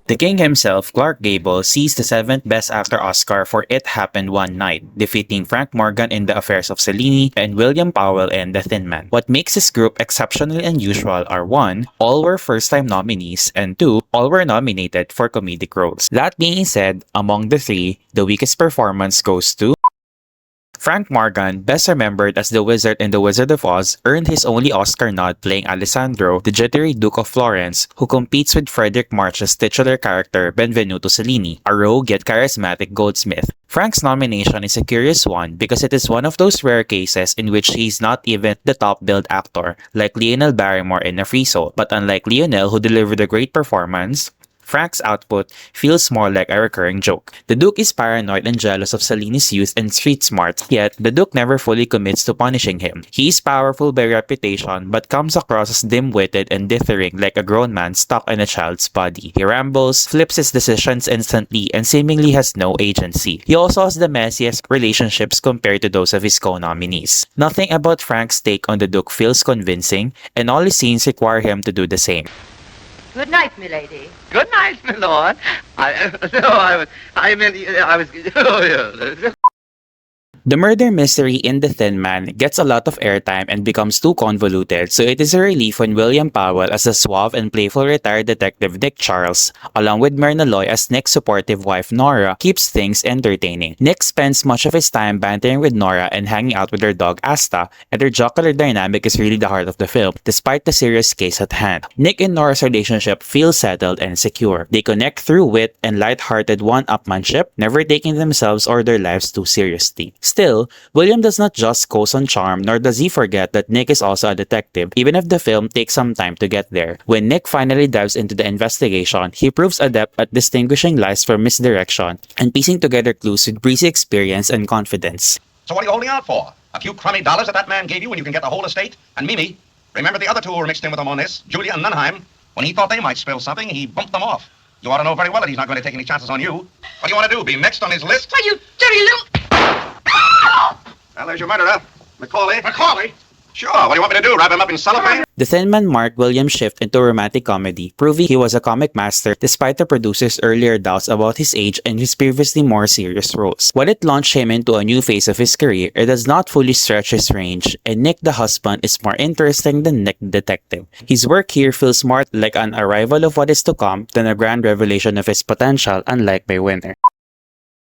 The king himself, Clark Gable, seized the 7th Best Actor Oscar for It Happened One Night, defeating Frank Morgan in The Affairs of Selene and William Powell in The Thin Man. What makes this group exceptionally unusual are 1. All were first-time nominees, and 2. All were nominated for comedic roles. That being said, among the 3, the weakest performance goes to Frank Morgan, best remembered as the Wizard in The Wizard of Oz, earned his only Oscar nod playing Alessandro, the jittery Duke of Florence, who competes with Frederick March's titular character Benvenuto Cellini, a rogue yet charismatic goldsmith. Frank's nomination is a curious one because it is one of those rare cases in which he's not even the top-billed actor, like Lionel Barrymore in A Free Soul. But unlike Lionel, who delivered a great performance, Frank's output feels more like a recurring joke. The Duke is paranoid and jealous of Cellini's youth and street smarts, yet the Duke never fully commits to punishing him. He is powerful by reputation but comes across as dim-witted and dithering like a grown man stuck in a child's body. He rambles, flips his decisions instantly, and seemingly has no agency. He also has the messiest relationships compared to those of his co-nominees. Nothing about Frank's take on the Duke feels convincing, and all his scenes require him to do the same. Good night, milady. Good night, my lord. Oh, yeah. The murder mystery in The Thin Man gets a lot of airtime and becomes too convoluted, so it is a relief when William Powell as the suave and playful retired detective Nick Charles, along with Myrna Loy as Nick's supportive wife Nora, keeps things entertaining. Nick spends much of his time bantering with Nora and hanging out with her dog Asta, and their jocular dynamic is really the heart of the film, despite the serious case at hand. Nick and Nora's relationship feels settled and secure. They connect through wit and light-hearted one-upmanship, never taking themselves or their lives too seriously. Still, William does not just coast on charm, nor does he forget that Nick is also a detective, even if the film takes some time to get there. When Nick finally dives into the investigation, he proves adept at distinguishing lies from misdirection and piecing together clues with breezy experience and confidence. So what are you holding out for? A few crummy dollars that man gave you when you can get the whole estate? And Mimi, remember the other two who were mixed in with him on this, Julia and Nunheim? When he thought they might spill something, he bumped them off. You ought to know very well that he's not going to take any chances on you. What do you want to do, be next on his list? Why, you dirty little... Well, there's your murderer. Macaulay. Macaulay? Sure. What do you want me to do, wrap him up in cellophane? The Thin Man marked William's shift into romantic comedy, proving he was a comic master despite the producer's earlier doubts about his age and his previously more serious roles. While it launched him into a new phase of his career, it does not fully stretch his range, and Nick the husband is more interesting than Nick the detective. His work here feels more like an arrival of what is to come than a grand revelation of his potential, unlike my winner.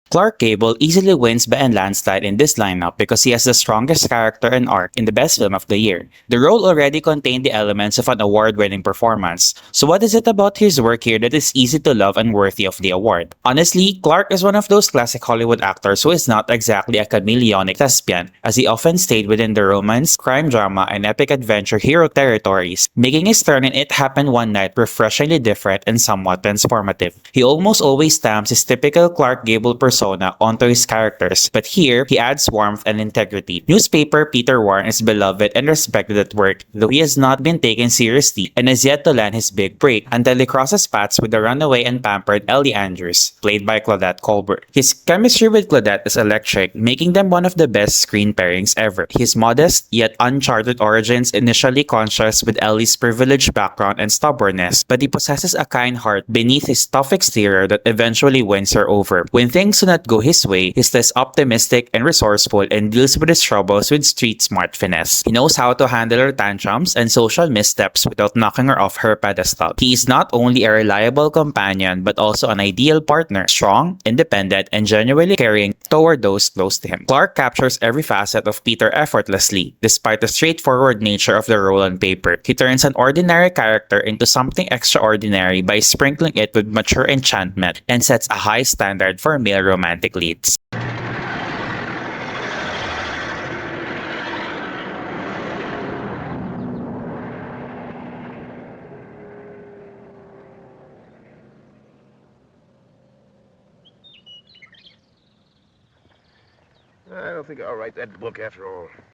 Clark Gable easily wins by a landslide in this lineup because he has the strongest character and arc in the best film of the year. The role already contained the elements of an award-winning performance, so what is it about his work here that is easy to love and worthy of the award? Honestly, Clark is one of those classic Hollywood actors who is not exactly a chameleonic thespian, as he often stayed within the romance, crime drama, and epic adventure hero territories, making his turn in It Happened One Night refreshingly different and somewhat transformative. He almost always stamps his typical Clark Gable persona onto his characters, but here, he adds warmth and integrity. Newspaper Peter Warren is beloved and respected at work, though he has not been taken seriously and has yet to land his big break until he crosses paths with the runaway and pampered Ellie Andrews, played by Claudette Colbert. His chemistry with Claudette is electric, making them one of the best screen pairings ever. His modest, yet uncharted origins initially contrast with Ellie's privileged background and stubbornness, but he possesses a kind heart beneath his tough exterior that eventually wins her over. When things do not go his way, he's less optimistic and resourceful and deals with his troubles with street smart finesse. He knows how to handle her tantrums and social missteps without knocking her off her pedestal. He is not only a reliable companion but also an ideal partner, strong, independent, and genuinely caring toward those close to him. Clark captures every facet of Peter effortlessly, despite the straightforward nature of the role on paper. He turns an ordinary character into something extraordinary by sprinkling it with mature enchantment and sets a high standard for male romantic leads. I don't think I'll write that book after all.